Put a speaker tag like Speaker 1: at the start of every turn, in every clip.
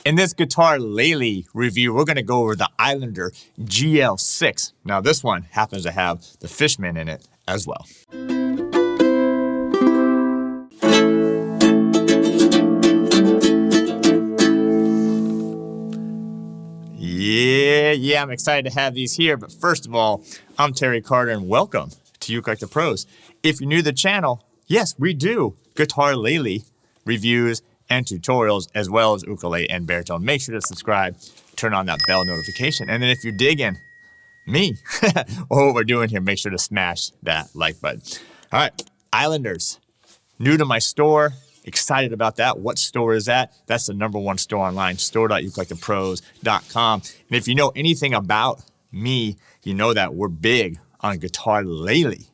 Speaker 1: In this Guitarlele review, we're going to go over the Islander GL6. Now, this one happens to have the Fishman in it as well. Yeah, I'm excited to have these here. But first of all, I'm Terry Carter, and welcome to ukelikethepros. If you're new to the channel, yes, we do Guitarlele reviews and tutorials, as well as ukulele and baritone. Make sure to subscribe, turn on that bell notification. And then if you're digging me or what we're doing here, make sure to smash that like button. All right, Islanders, new to my store. Excited about that. What store is that? That's the #1 store online, store.ukelikethepros.com. And if you know anything about me, you know that we're big on Guitarlele.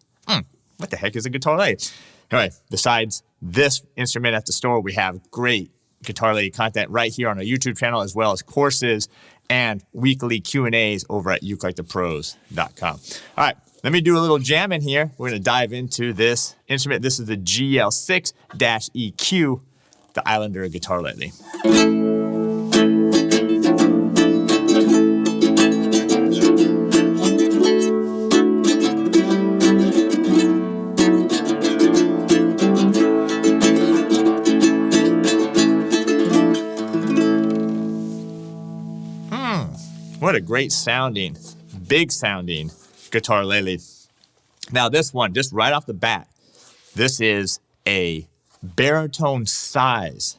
Speaker 1: What the heck is a Guitarlele? All right, besides this instrument at the store, we have great Guitarlele content right here on our YouTube channel, as well as courses and weekly Q&As over at ukelikethepros.com. All right, let me do a little jamming here. We're going to dive into this instrument. This is the GL6-EQ, the Islander Guitarlele. What a great sounding, big sounding Guitarlele. Now this one, just right off the bat, this is a baritone size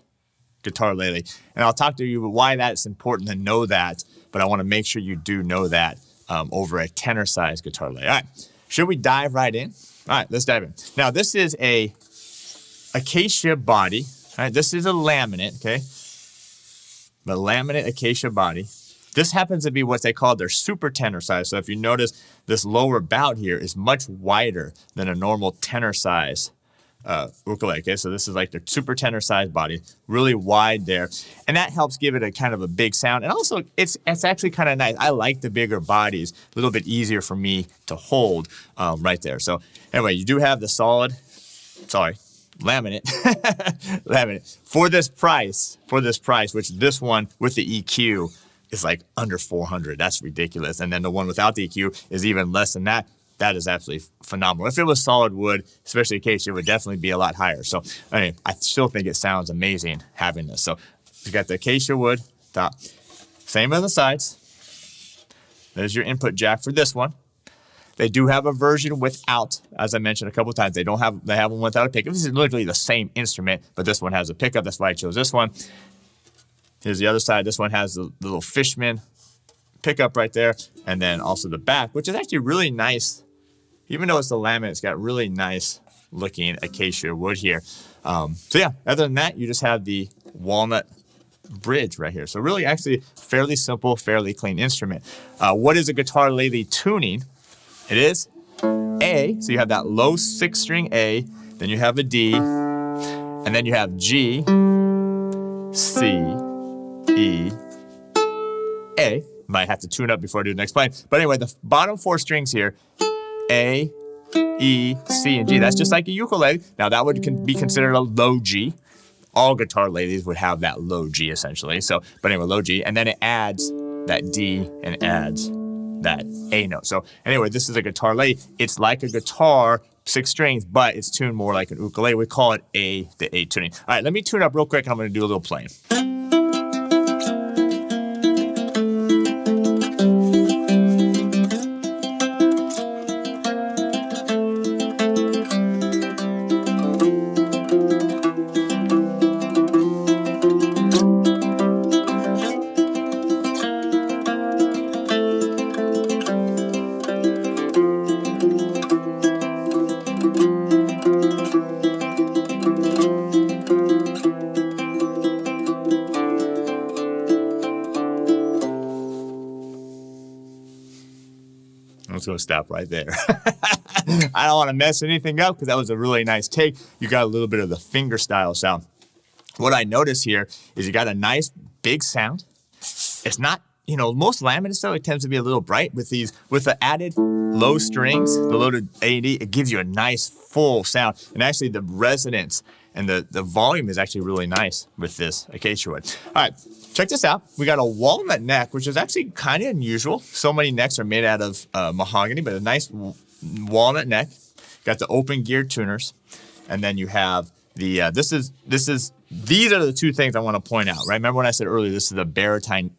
Speaker 1: Guitarlele. And I'll talk to you about why that's important to know that, but I want to make sure you do know that over a tenor size Guitarlele. All right, should we dive right in? All right, let's dive in. Now this is a acacia body. All right, this is a laminate, okay? The laminate acacia body. This happens to be what they call their super tenor size. So if you notice, this lower bout here is much wider than a normal tenor size ukulele. Okay, so this is like their super tenor size body, really wide there, and that helps give it a kind of a big sound. And also, it's actually kind of nice. I like the bigger bodies, a little bit easier for me to hold right there. So anyway, you do have the laminate, laminate for this price, which this one with the EQ is like under 400. That's ridiculous. And then the one without the EQ is even less than that. That is absolutely phenomenal. If it was solid wood, especially acacia, it would definitely be a lot higher. So anyway, I still think it sounds amazing having this. So you got the acacia wood top, same on the sides. There's your input jack for this one. They do have a version without, as I mentioned a couple of times, they have one without a pickup. This is literally the same instrument, but this one has a pickup. That's why I chose this one. Here's the other side. This one has the little Fishman pickup right there, and then also the back, which is actually really nice. Even though it's the laminate, it's got really nice looking acacia wood here. So yeah, other than that, you just have the walnut bridge right here. So really actually fairly simple, fairly clean instrument. What is a Guitarlele tuning? It is A, so you have that low 6th string A, then you have a D, and then you have G, C, E, A. Might have to tune up before I do the next line. But anyway, the bottom 4 strings here, A, E, C, and G. That's just like a ukulele. Now that would be considered a low G. All Guitarleles would have that low G essentially. So, but anyway, low G. And then it adds that D and adds that A note. So anyway, this is a Guitarlele. It's like a guitar, 6 strings, but it's tuned more like an ukulele. We call it the A tuning. All right, let me tune up real quick and I'm going to do a little playing. I'm just going to stop right there. I don't want to mess anything up because that was a really nice take. You got a little bit of the finger style sound. What I notice here is you got a nice big sound. It's not, most laminate stuff, it tends to be a little bright with the added low strings, the loaded A&D, it gives you a nice full sound. And actually the resonance And the volume is actually really nice with this acacia wood. All right, check this out. We got a walnut neck, which is actually kind of unusual. So many necks are made out of mahogany, but a nice walnut neck. Got the open gear tuners. And then you have the, these are the two things I want to point out, right? Remember when I said earlier, this is the baritone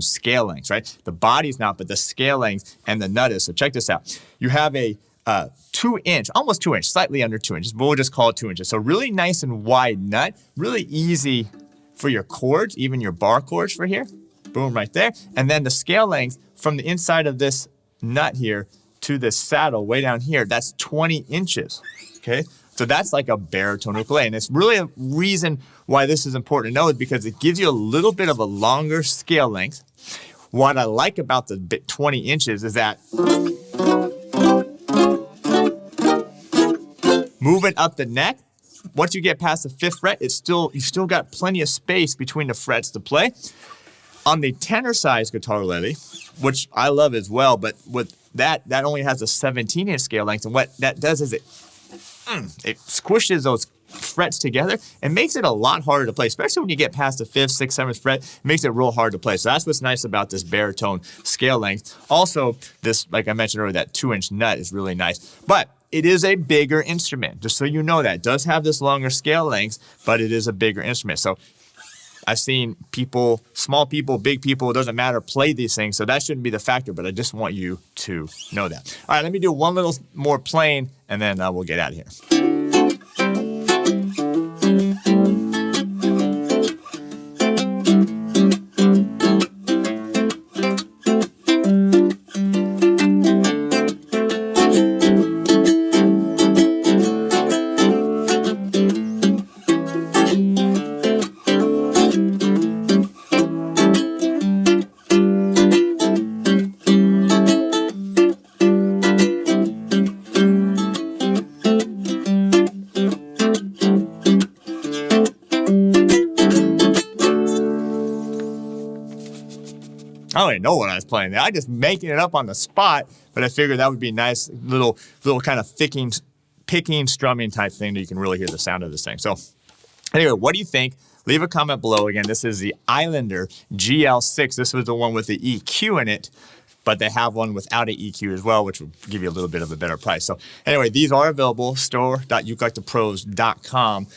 Speaker 1: scale lengths, right? The body's not, but the scale length and the nut is. So check this out. You have a 2-inch, almost 2 inch, slightly under 2 inches, but we'll just call it 2 inches. So really nice and wide nut, really easy for your chords, even your bar chords for here. Boom, right there. And then the scale length from the inside of this nut here to this saddle way down here, that's 20 inches, okay? So that's like a baritone ukulele. And it's really a reason why this is important to know is because it gives you a little bit of a longer scale length. What I like about the 20 inches is that moving up the neck, once you get past the 5th fret, you still got plenty of space between the frets to play. On the tenor size Guitarlele, which I love as well, but with that only has a 17-inch scale length, and what that does is it squishes those frets together and makes it a lot harder to play, especially when you get past the 5th, 6th, 7th fret. It makes it real hard to play. So that's what's nice about this baritone scale length. Also, this, like I mentioned earlier, that 2-inch nut is really nice. But it is a bigger instrument, just so you know that. It does have this longer scale length, but it is a bigger instrument. So I've seen people, small people, big people, it doesn't matter, play these things. So that shouldn't be the factor, but I just want you to know that. All right, let me do one little more playing, and then we'll get out of here. I don't even know what I was playing there. I just making it up on the spot, but I figured that would be a nice little kind of picking, strumming type thing that you can really hear the sound of this thing. So anyway, what do you think? Leave a comment below. Again, this is the Islander GL6. This was the one with the EQ in it, but they have one without an EQ as well, which will give you a little bit of a better price. So anyway, these are available, store.ukelikethepros.com.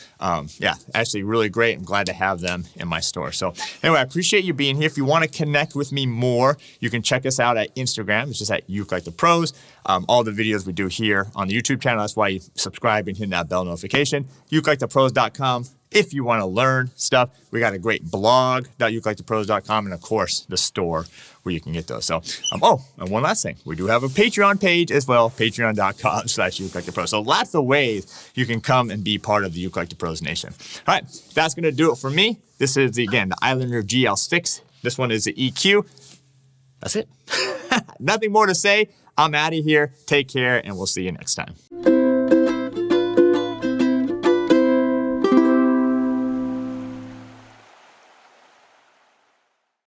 Speaker 1: Yeah, actually really great. I'm glad to have them in my store. So anyway, I appreciate you being here. If you want to connect with me more, you can check us out at Instagram. It's just at ukelikethepros. All the videos we do here on the YouTube channel, that's why you subscribe and hit that bell notification. ukelikethepros.com. If you want to learn stuff, we got a great blog, ukelikethepros.com, and of course, the store where you can get those. So, oh, and one last thing. We do have a Patreon page as well, patreon.com/ukelikethepros. So lots of ways you can come and be part of the Ukelikethepros Nation. All right, that's going to do it for me. This is, again, the Islander GL6. This one is the EQ. That's it. Nothing more to say. I'm out of here. Take care, and we'll see you next time.